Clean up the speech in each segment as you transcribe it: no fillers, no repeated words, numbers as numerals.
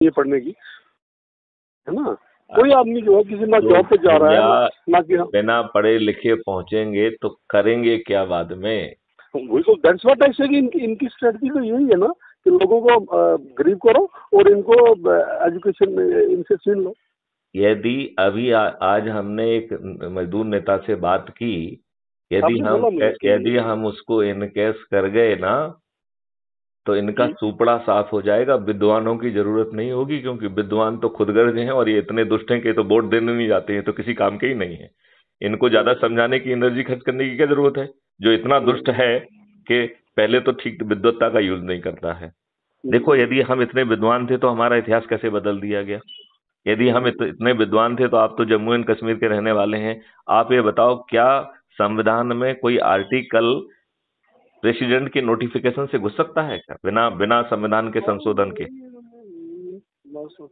ये पढ़ने की, है ना। कोई आदमी जो है किसी ना जॉब पे जा रहा है ना कि बिना पढ़े लिखे पहुंचेंगे तो करेंगे क्या बाद में? वही तो, दैट्स व्हाट आई से कि इनकी स्ट्रेटजी तो यही है ना कि लोगों को गरीब करो और इनको एजुकेशन इनसे छीन लो। यदि अभी आज हमने एक मजदूर नेता से बात की, यदि हम उसको इनकेस कर गए ना तो इनका सुपड़ा साफ हो जाएगा, विद्वानों की जरूरत नहीं होगी, क्योंकि विद्वान तो खुदगर्ज हैं और ये इतने दुष्ट हैं कि तो वोट देने नहीं जाते हैं, तो किसी काम के ही नहीं है। इनको ज्यादा समझाने की एनर्जी खर्च करने की क्या जरूरत है? जो इतना दुष्ट है कि पहले तो ठीक विद्वत्ता का यूज नहीं करता है। देखो, यदि हम इतने विद्वान थे तो हमारा इतिहास कैसे बदल दिया गया? यदि हम इतने विद्वान थे तो आप तो जम्मू एंड कश्मीर के रहने वाले हैं, आप ये बताओ, क्या संविधान में कोई आर्टिकल प्रेसिडेंट के नोटिफिकेशन से घुस सकता है क्या, बिना बिना संविधान के संशोधन के?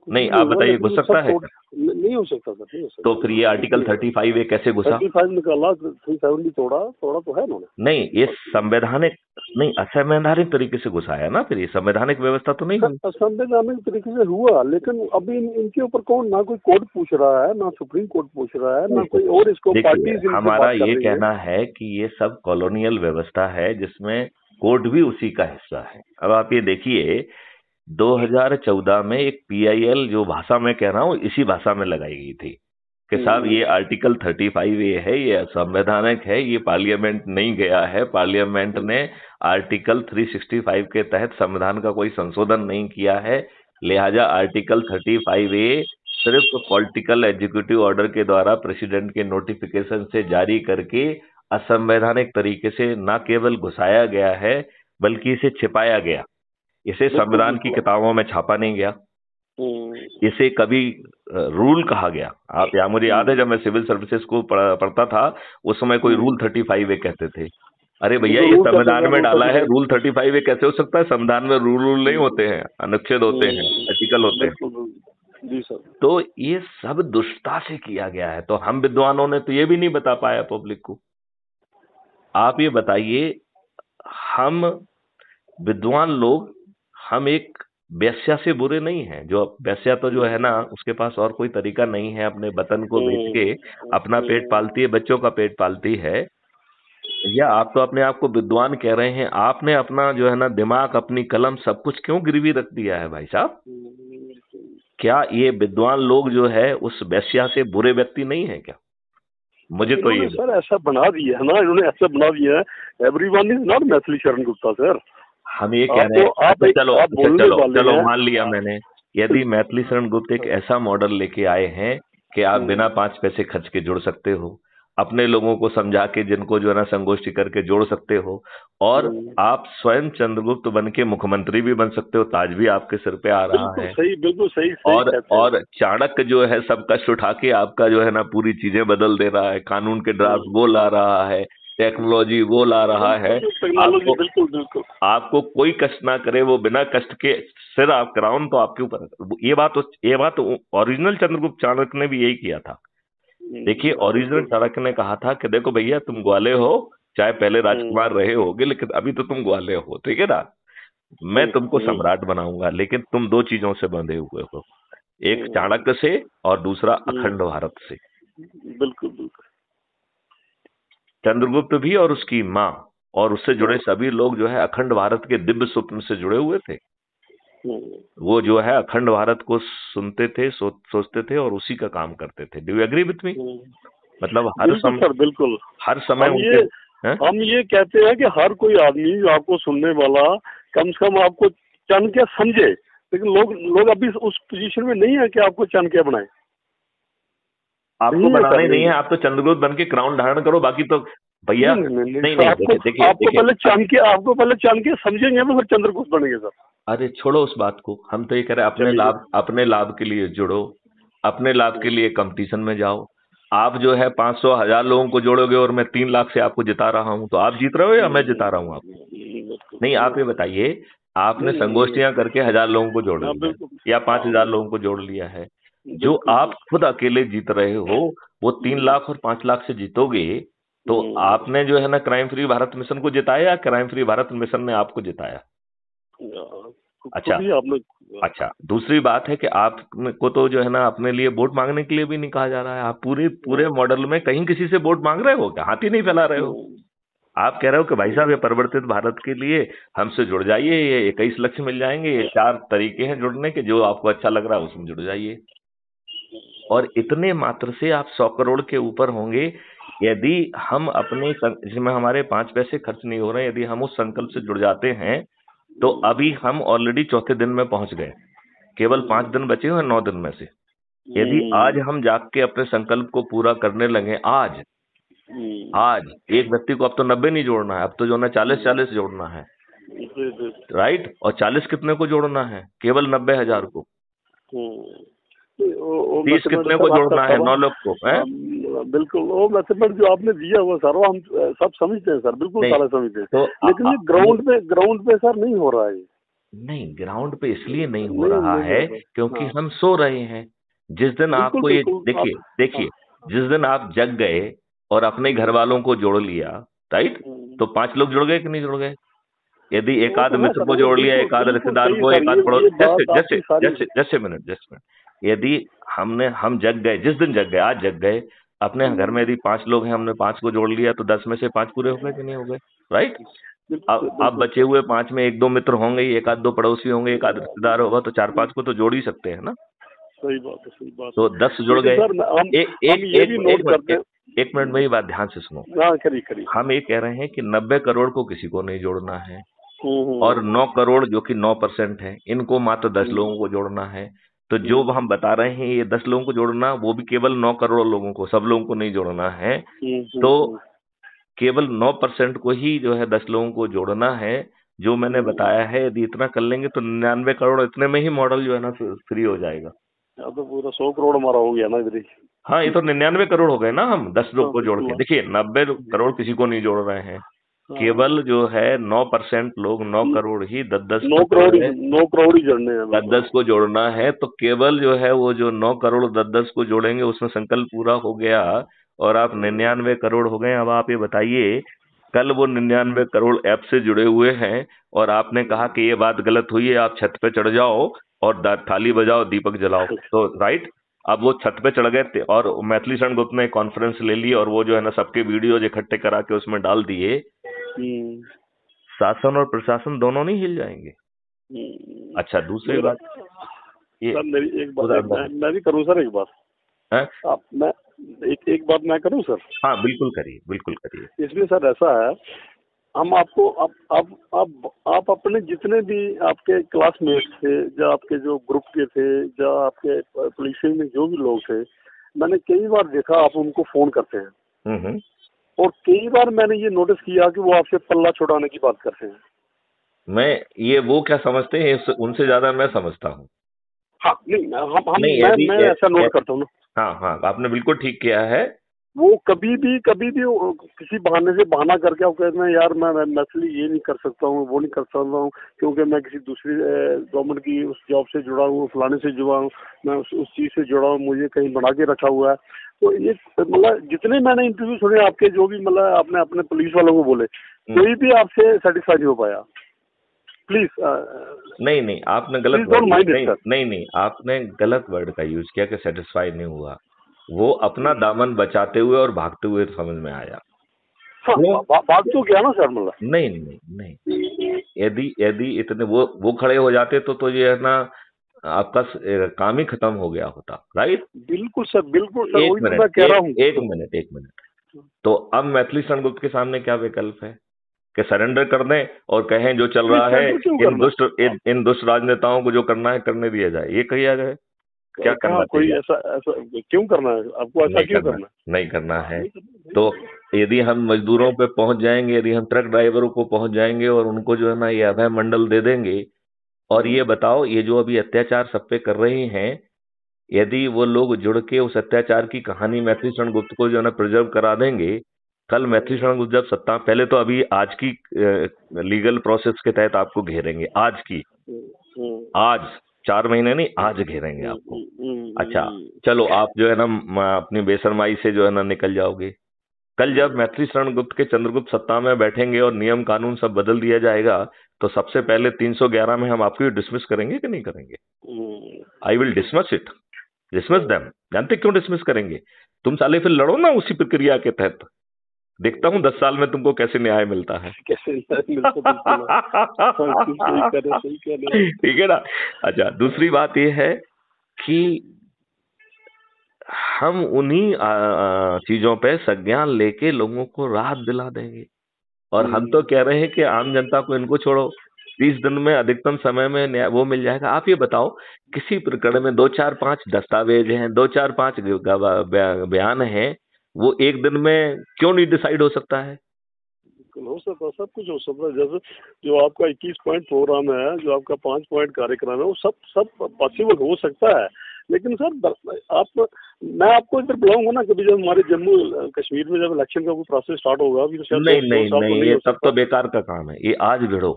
नहीं, आप बताइए, घुस सकता है क्या? नहीं हो सकता सर, नहीं हो सकता। तो फिर ये आर्टिकल 35 ये कैसे घुसा? 35 निकाला, 370 तोड़ा तो है उन्होंने। नहीं, ये संवैधानिक नहीं, असंवैधानिक तरीके से घुसा है ना, फिर ये संवैधानिक व्यवस्था तो नहीं हुई। असंवैधानिक तरीके से हुआ, लेकिन अभी इनके ऊपर कौन, ना कोई कोर्ट पूछ रहा है, ना सुप्रीम कोर्ट पूछ रहा है, ना कोई और इसको पार्टी। हमारा ये कहना है कि ये सब कॉलोनियल व्यवस्था है जिसमें कोर्ट भी उसी का हिस्सा है। अब आप ये देखिए, 2014 में एक PIL जो भाषा में कह रहा हूँ इसी भाषा में लगाई गई थी कि साहब ये आर्टिकल 35 ये है, ये असंवैधानिक है, ये पार्लियामेंट नहीं गया है, पार्लियामेंट ने आर्टिकल 365 के तहत संविधान का कोई संशोधन नहीं किया है, लिहाजा आर्टिकल 35A सिर्फ पॉलिटिकल एग्जीक्यूटिव ऑर्डर के द्वारा प्रेसिडेंट के नोटिफिकेशन से जारी करके असंवैधानिक तरीके से न केवल घुसाया गया है बल्कि इसे छिपाया गया, इसे संविधान की किताबों में छापा नहीं गया, इसे कभी रूल कहा गया। आप या मुझे याद है जब मैं सिविल सर्विसेज को पढ़ता था उस समय कोई रूल 35A कहते थे। अरे भैया, ये संविधान में डाला है, रूल 35A कैसे हो सकता है? संविधान में रूल नहीं होते हैं, अनुच्छेद होते हैं, आर्टिकल होते हैं। जी सर। तो ये सब दुष्टता से किया गया है, तो हम विद्वानों ने तो ये भी नहीं बता पाया पब्लिक को। आप ये बताइए, हम विद्वान लोग, हम एक वेश्या से बुरे नहीं हैं। जो वेश्या तो जो है ना, उसके पास और कोई तरीका नहीं है, अपने वतन को बेच के अपना पेट पालती है, बच्चों का पेट पालती है। या आप तो अपने आप को विद्वान कह रहे हैं, आपने अपना जो है ना दिमाग, अपनी कलम, सब कुछ क्यों गिरवी रख दिया है भाई साहब? क्या ये विद्वान लोग जो है उस वेश्या से बुरे व्यक्ति नहीं है क्या? मुझे तो ये सर ऐसा बना दिया है ना, इन्होंने ऐसा बना दिया है, everyone is not Maithili Sharan Gupta sir. हम ये कह रहे हैं, चलो मान लिया मैंने, यदि मैथिली शरण गुप्त एक ऐसा मॉडल लेके आए हैं कि आप बिना 5 पैसे खर्च के जुड़ सकते हो, अपने लोगों को समझा के जिनको जो है ना संगोष्ठी करके जोड़ सकते हो, और आप स्वयं चंद्रगुप्त बन के मुख्यमंत्री भी बन सकते हो, ताज भी आपके सिर पे आ रहा है। बिल्कुल सही। और चाणक्य जो है सब कष्ट उठा के आपका जो है ना पूरी चीजें बदल दे रहा है, कानून के ड्राफ्ट वो ला रहा है, टेक्नोलॉजी वो ला रहा है, आपको कोई कष्ट ना करे, वो बिना कष्ट के सिर आप क्राउन तो आपके ऊपर। ये बात ओरिजिनल चंद्रगुप्त चाणक्य ने भी यही किया था। देखिए, ओरिजिनल चाणक्य ने कहा था कि देखो भैया, तुम ग्वाले हो, चाहे पहले राजकुमार रहे होगे, लेकिन अभी तो तुम ग्वाले हो, ठीक है ना, मैं तुमको सम्राट बनाऊंगा, लेकिन तुम 2 चीजों से बंधे हुए हो, एक चाणक्य से और दूसरा अखंड भारत से। बिल्कुल। चंद्रगुप्त भी और उसकी माँ और उससे जुड़े सभी लोग जो है अखंड भारत के दिव्य स्वप्न से जुड़े हुए थे। वो जो है अखंड भारत को सुनते थे, सोचते थे और उसी का काम करते थे। Do you agree with me? मतलब हर समय, बिल्कुल हर समय हम ये कहते हैं कि हर कोई आदमी जो आपको सुनने वाला कम से कम आपको चाणक्य समझे, लेकिन लोग अभी उस पोजीशन में नहीं है कि आपको चाणक्य बनाए। आपको बनाना ही नहीं है, आप तो चंद्रगुप्त बन के क्राउन धारण करो, बाकी तो भैया नहीं, देखिए, आपको पहले चाणक्य समझेंगे तो फिर चंद्रगुप्त बनेंगे सर। अरे छोड़ो उस बात को, हम तो ये कह रहे हैं अपने लाभ के लिए जुड़ो, अपने लाभ के लिए कंपटीशन में जाओ। आप जो है 500,000 लोगों को जोड़ोगे और मैं 3 लाख से आपको जिता रहा हूं, तो आप जीत रहे हो या मैं जिता रहा हूं आपको? नहीं, आप ये बताइए, आपने संगोष्ठियां करके 1000 लोगों को जोड़ लिया या 5000 लोगों को जोड़ लिया है, जो आप खुद अकेले जीत रहे हो वो 3 लाख और 5 लाख से जीतोगे, तो आपने जो है ना क्राइम फ्री भारत मिशन को जिताया या क्राइम फ्री भारत मिशन ने आपको जिताया? अच्छा खुद ही आपने। अच्छा, दूसरी बात है कि आपको तो जो है ना अपने लिए वोट मांगने के लिए भी नहीं कहा जा रहा है। आप पूरे पूरे मॉडल में कहीं किसी से वोट मांग रहे हो क्या? हाथ ही नहीं फैला रहे हो। आप कह रहे हो कि भाई साहब ये परिवर्तित भारत के लिए हमसे जुड़ जाइए, ये 21 लक्ष्य मिल जाएंगे, ये 4 तरीके हैं जुड़ने के, जो आपको अच्छा लग रहा है उसमें जुड़ जाइए। और इतने मात्र से आप 100 करोड़ के ऊपर होंगे। यदि हम अपने जिसमें हमारे 5 पैसे खर्च नहीं हो रहे, यदि हम उस संकल्प से जुड़ जाते हैं तो अभी हम ऑलरेडी चौथे दिन में पहुंच गए। केवल 5 दिन बचे हुए 9 दिन में से। यदि आज हम जाग के अपने संकल्प को पूरा करने लगे, आज आज एक व्यक्ति को अब तो 90 नहीं जोड़ना है, अब तो जो है 40-40 जोड़ना है, राइट। और 40 कितने को जोड़ना है? केवल 90,000 को। 30 कितने को जोड़ना है? 9 लाख को है। बिल्कुल, वो मैथमेटिक्स जो आपने दिया वो सर, वो हम सब समझते हैं सर, बिल्कुल सारा समझते हैं। तो लेकिन ये ग्राउंड पे सर नहीं हो रहा है। नहीं, ग्राउंड पे इसलिए नहीं हो रहा है क्योंकि हम सो रहे हैं। जिस दिन आपको ये देखिए, जिस दिन आप जग गए और अपने घर वालों को जोड़ लिया, राइट, तो 5 लोग जुड़ गए कि नहीं जुड़ गए? यदि एक आध मित्र को जोड़ लिया, एक आध रिश्तेदार को, एक आध पड़ोस, जैसे मिनट, यदि हम जग गए, जिस दिन जग गए, आज जग गए, अपने घर में यदि 5 लोग हैं, हमने 5 को जोड़ लिया तो 10 में से 5 पूरे हो गए कि नहीं हो गए, राइट। अब बचे हुए 5 में 1-2 मित्र होंगे, एक आध 2 पड़ोसी होंगे, एक आध रिश्तेदार होगा, तो 4-5 को तो जोड़ ही सकते हैं ना। सही बात है, सही बात। तो 10 जुड़ गए। एक मिनट मेरी बात ध्यान से सुनो। हम ये कह रहे हैं कि 90 करोड़ को किसी को नहीं जोड़ना है, और 9 करोड़ जो कि 9% है, इनको मात्र 10 लोगों को जोड़ना है। तो जो हम बता रहे हैं ये 10 लोगों को जोड़ना, वो भी केवल 9 करोड़ लोगों को, सब लोगों को नहीं जोड़ना है। तो केवल 9% को ही जो है 10 लोगों को जोड़ना है, जो मैंने बताया है। यदि इतना कर लेंगे तो 99 करोड़, इतने में ही मॉडल जो है ना फ्री हो जाएगा। तो पूरा 100 करोड़ हमारा हो गया ना इधर। हाँ, ये तो 99 करोड़ हो गए ना, हम 10 लोग को जोड़ के। देखिए 90 करोड़ किसी को नहीं जोड़ रहे हैं, केवल जो है 9% लोग, 9 करोड़ ही 10-10 9 करोड़ ही जोड़ने हैं, 10-10 को जोड़ना है। तो केवल जो है वो जो 9 करोड़ 10-10 को जोड़ेंगे, उसमें संकल्प पूरा हो गया और आप 99 करोड़ हो गए। अब आप ये बताइए, कल वो 99 करोड़ ऐप से जुड़े हुए हैं और आपने कहा कि ये बात गलत हुई है, आप छत पे चढ़ जाओ और थाली बजाओ, दीपक जलाओ, तो राइट। अब वो छत पे चढ़ गए थे और मैथिली शरण गुप्त ने कॉन्फ्रेंस ले ली और वो जो है ना सबके वीडियोज इकट्ठे करा के उसमें डाल दिए। शासन और प्रशासन दोनों नहीं हिल जाएंगे। अच्छा, दूसरी बात ये सर, मेरी एक बात मैं भी करूं सर, एक बात आप मैं एक बात मैं करूं सर? हाँ बिल्कुल करिए, बिल्कुल करिए। इसमें सर ऐसा है, हम आपको आप अपने जितने भी आपके क्लासमेट थे, जो आपके जो ग्रुप के थे, जो आपके पुलिस में जो भी लोग थे, मैंने कई बार देखा आप उनको फोन करते हैं। और कई बार मैंने ये नोटिस किया कि वो आपसे पल्ला छुड़ाने की बात करते हैं। मैं ये वो क्या समझते हैं, उनसे ज्यादा मैं समझता हूँ। हाँ, नहीं, मैं ऐसा नोट करता हूँ ना। हाँ, आपने बिल्कुल ठीक किया है। वो कभी भी किसी बहाने से बहाना करके आप कहते हैं यार मैं मैथिली ये नहीं कर सकता हूँ, वो नहीं कर सकता हूँ, क्योंकि मैं किसी दूसरी गवर्नमेंट की उस जॉब से जुड़ा हूँ, फलाने से जुड़ा हूँ, मैं उस चीज़ से जुड़ा हूँ, मुझे कहीं बना के रखा हुआ है। तो ये मतलब जितने मैंने इंटरव्यू सुने आपके, जो भी मतलब आपने अपने पुलिस वालों को बोले, कोई भी आपसे सेटिस्फाई नहीं हो पाया। प्लीज नहीं, आपने गलत नहीं, आपने गलत वर्ड का यूज किया कि सेटिस्फाई नहीं हुआ। वो अपना दामन बचाते हुए और भागते हुए समझ में आया। भाग तो गया ना सर, मतलब नहीं, यदि इतने वो खड़े हो जाते तो ये है ना आपका काम ही खत्म हो गया होता, राइट। बिल्कुल सर, बिल्कुल सर, वही मैं कह रहा हूँ। एक मिनट। तो अब मैथिली शरण गुप्त के सामने क्या विकल्प है कि सरेंडर कर दें और कहें जो चल रहा है इन दुष्ट राजनेताओं को जो करना है करने दिया जाए, ये कही जाए? क्या करना कोई ऐसा क्यों करना है आपको? ऐसा क्यों करना? नहीं करना है। तो यदि हम मजदूरों पे पहुंच जाएंगे, यदि हम ट्रक ड्राइवरों को पहुंच जाएंगे और उनको जो है ना ये अभय मंडल दे देंगे, और ये बताओ, ये जो अभी अत्याचार सब पे कर रहे हैं, यदि वो लोग जुड़ के उस अत्याचार की कहानी मैथिली शरण गुप्त को जो है ना प्रिजर्व करा देंगे, कल मैथिली शरण गुप्त जब सत्ता, पहले तो अभी आज की लीगल प्रोसेस के तहत आपको घेरेंगे, आज 4 महीने नहीं, आज घेरेंगे आपको। अच्छा चलो, आप जो है ना अपनी बेशर्माई से जो है ना निकल जाओगे, कल जब मैत्री शरण गुप्त के चंद्रगुप्त सत्ता में बैठेंगे और नियम कानून सब बदल दिया जाएगा, तो सबसे पहले 311 में हम आपको डिसमिस करेंगे कि नहीं करेंगे? I will dismiss it, dismiss them. जानते क्यों डिसमिस करेंगे? तुम साले फिर लड़ो ना उसी प्रक्रिया के तहत, देखता हूँ 10 साल में तुमको कैसे न्याय मिलता है। कैसे मिलता है। ठीक है ना। अच्छा, दूसरी बात यह है कि हम उन्हीं चीजों पे संज्ञान लेके लोगों को राहत दिला देंगे। और हम तो कह रहे हैं कि आम जनता को इनको छोड़ो, 30 दिन में अधिकतम समय में वो मिल जाएगा। आप ये बताओ, किसी प्रकरण में 2-4-5 दस्तावेज हैं, 2-4-5 बयान हैं, वो एक दिन में क्यों नहीं डिसाइड हो सकता है? हो सकता है, सब कुछ हो सकता है। जैसे जो आपका 21 पॉइंट प्रोग्राम है, जो आपका 5 पॉइंट कार्यक्रम है, वो सब पॉसिबल हो सकता है। लेकिन सर आप, मैं आपको इधर बुलाऊंगा ना कभी, जब हमारे जम्मू कश्मीर में जब इलेक्शन का कोई प्रोसेस स्टार्ट होगा। अभी तो शायद नहीं 2 नहीं साल तो नहीं, नहीं ये हो तब तो सकता। बेकार का काम है। ये आज भिड़ो,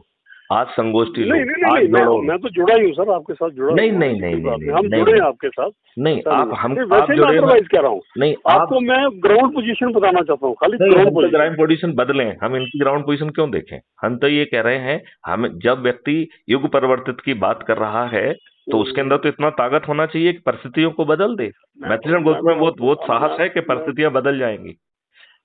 आज संगोष्ठी लो, नहीं नहीं आज नहीं, जोड़ो। मैं तो जुड़ा ही हूँ सर, आपके साथ जुड़ा नहीं हूँ, नहीं ऐसी नहीं कोई बात नहीं नहीं, हम नहीं जुड़े हैं नहीं आपके साथ। नहीं, ऐसा आप नहीं है। हम नहीं, आप वैसे ही मैं जुड़े हैं। अदरवाइज कह रहा हूँ, नहीं, आपको मैं ग्राउंड पोजीशन बताना चाहता हूँ, खाली नहीं, ग्राउंड हम तो पोजीशन। ग्राउंड पोजीशन बदलें, हम इनकी ग्राउंड पोजीशन क्यों देखें? हम तो ये कह रहे हैं, हम जब व्यक्ति युग परिवर्तित की बात कर रहा है, तो उसके अंदर तो इतना ताकत होना चाहिए कि परिस्थितियों को बदल दे। मैथिली ग्रुप में वो साहस है कि परिस्थितियां बदल जाएंगी।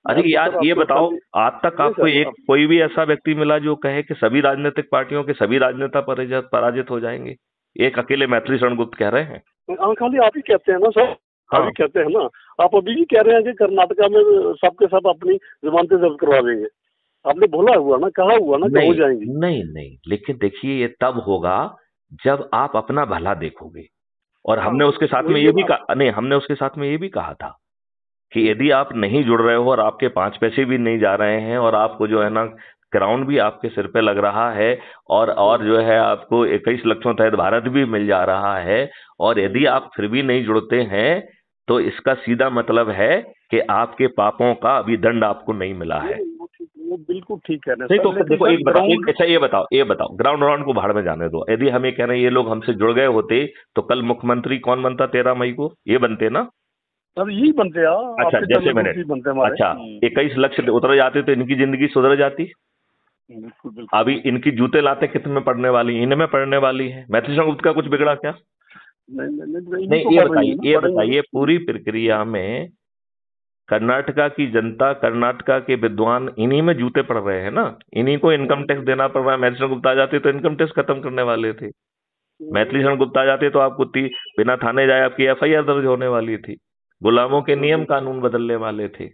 अच्छा यार, ये बताओ, आज तक आपको कोई भी ऐसा व्यक्ति मिला जो कहे कि सभी राजनीतिक पार्टियों के सभी राजनेता पराजित हो जाएंगे? एक अकेले मैथिली शरण गुप्त कह रहे हैं। हाँ, खाली आप ही कहते हैं ना सर, हाँ, आप ही कहते हैं ना। आप अभी भी कह रहे हैं कि कर्नाटका में सबके सब अपनी जमानतें जब्त करवा देंगे। आपने बोला हुआ ना, कहा हुआ ना कि हो जाएंगी। नहीं नहीं, लेकिन देखिए, ये तब होगा जब आप अपना भला देखोगे। और हमने उसके साथ में ये भी कहा, नहीं, हमने उसके साथ में ये भी कहा था कि यदि आप नहीं जुड़ रहे हो और आपके 5 पैसे भी नहीं जा रहे हैं और आपको जो है ना क्राउन भी आपके सिर पे लग रहा है, और जो है आपको 21 लक्षों तहत भारत भी मिल जा रहा है, और यदि आप फिर भी नहीं जुड़ते हैं, तो इसका सीधा मतलब है कि आपके पापों का अभी दंड आपको नहीं मिला है। वो बिल्कुल ठीक है। नहीं तो देखो, अच्छा ये बताओ, ग्राउंड राउंड को भाड़ में जाने दो। यदि हम ये कह रहे हैं ये लोग हमसे जुड़ गए होते, तो कल मुख्यमंत्री कौन बनता 13 मई को? ये बनते ना सर, यही बनते हैं। अच्छा, जैसे मैंने, अच्छा 21 लक्ष उतर जाते तो इनकी जिंदगी सुधर जाती। बिल्कुल बिल्कुल। अभी इनकी जूते लाते कितने में पड़ने वाली, इनमें पड़ने वाली है। मैथिली शरण गुप्त का कुछ बिगड़ा क्या? नहीं, ये बताइए पूरी प्रक्रिया में कर्नाटका की जनता, कर्नाटका के विद्वान, इन्हीं में जूते पड़ रहे हैं ना। इन्हीं को इनकम टैक्स देना पड़ रहा है। मैथिली शरण गुप्त आ जाते तो इनकम टैक्स खत्म करने वाले थे। मैथिली शरण गुप्त आ जाते तो आपको बिना थाने जाए आपकी FIR दर्ज होने वाली थी। गुलामों के नियम कानून बदलने वाले थे।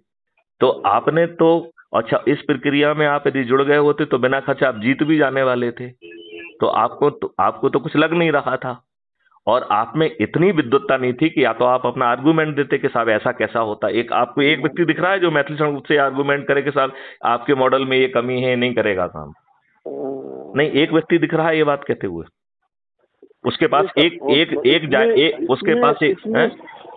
तो आपने तो, अच्छा, इस प्रक्रिया में आप यदि जुड़ गए होते तो बिना खर्चे आप जीत भी जाने वाले थे। तो आपको तो कुछ लग नहीं रहा था। और आप में इतनी विद्वत्ता नहीं थी कि या तो आप अपना आर्गुमेंट देते कि साहब ऐसा कैसा होता। आपको एक व्यक्ति दिख रहा है जो मैथिली शरण गुप्त से आर्गुमेंट करे कि साहब आपके मॉडल में ये कमी है, नहीं करेगा काम? नहीं, एक व्यक्ति दिख रहा है ये बात कहते हुए। उसके पास उसके पास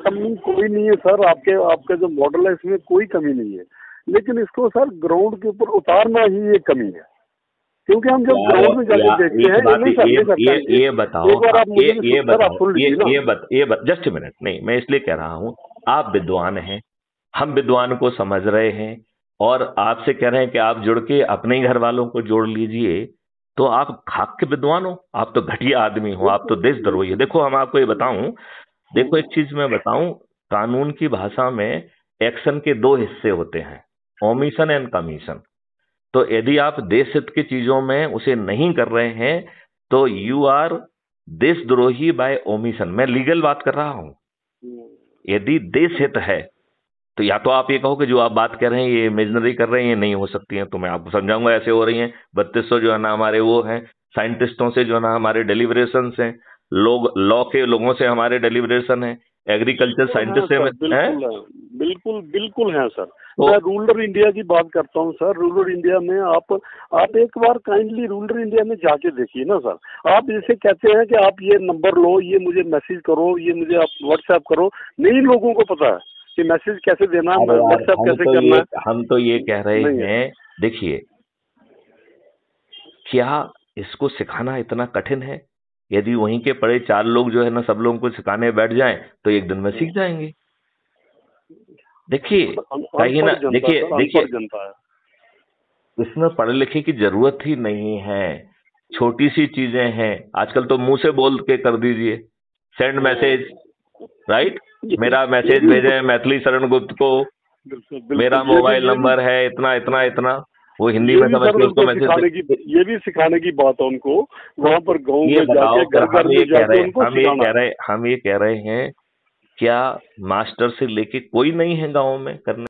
कमी कोई नहीं है सर। आपके जो मॉडल है इसमें कोई कमी नहीं है, लेकिन इसको सर ग्राउंड के ऊपर उतारना ही एक कमी है। क्योंकि हम जब ग्राउंड में जाके देखते हैं, ये बताओ, जस्ट मिनट, नहीं, मैं इसलिए कह रहा हूं, आप विद्वान हैं, हम विद्वान को समझ रहे हैं, और आपसे कह रहे हैं कि आप जुड़ के अपने ही घर वालों को जोड़ लीजिए। तो आप खाक के विद्वान हो? आप तो घटिया आदमी हो, आप तो देशद्रोही हो। देखो, हम आपको ये बताऊं, देखो एक चीज मैं बताऊं, कानून की भाषा में एक्शन के 2 हिस्से होते हैं, ओमिशन एंड कमीशन। तो यदि आप देश हित की चीजों में उसे नहीं कर रहे हैं, तो यू आर देशद्रोही बाय ओमिशन। मैं लीगल बात कर रहा हूं। यदि देश हित है, तो या तो आप ये कहो कि जो आप बात कर रहे हैं ये इमेजिनरी कर रहे हैं, ये नहीं हो सकती है, तो मैं आपको समझाऊंगा ऐसे हो रही हैं। 3200 जो है ना हमारे वो हैं साइंटिस्टों से, जो है ना हमारे डेलीब्रेशन हैं, लॉ के लोगों से हमारे डेलीब्रेशन है, एग्रीकल्चर साइंटिस्ट से बिल्कुल बिल्कुल है सर। मैं रूरल इंडिया की बात करता हूँ सर। रूरल इंडिया में आप एक बार काइंडली रूरल इंडिया में जाके देखिए ना सर। आप जैसे कहते हैं कि आप ये नंबर लो, ये मुझे मैसेज करो, ये मुझे आप व्हाट्सएप करो, नहीं लोगों को पता है कि मैसेज कैसे देना है, व्हाट्सएप कैसे करना है। हम तो ये कह रहे हैं, देखिए, क्या इसको सिखाना इतना कठिन है? यदि वहीं के पड़े 4 लोग जो है ना सब लोगों को सिखाने बैठ जाएं तो एक दिन में सीख जाएंगे। देखिए कहीं ना, अनपढ़ जनता देखिए सर, देखिए अनपढ़ जनता है। इसमें पढ़े लिखे की जरूरत ही नहीं है, छोटी सी चीजें हैं, आजकल तो मुंह से बोल के कर दीजिए, सेंड मैसेज, राइट, मेरा ये मैसेज भी भेजें मैथिली शरण गुप्त को, बिल्कुल मेरा बिल्कुल, मोबाइल नंबर है इतना इतना इतना, वो हिंदी ये में भी समझ सर के उसको उनको मैसेज। ये भी सिखाने की बात है उनको, वहां पर गाँव ये में बताओ जाके फिर, घर घर में जाके उनको सिखाना है। हम ये कह रहे हैं, क्या मास्टर से लेके कोई नहीं है गाँव में करने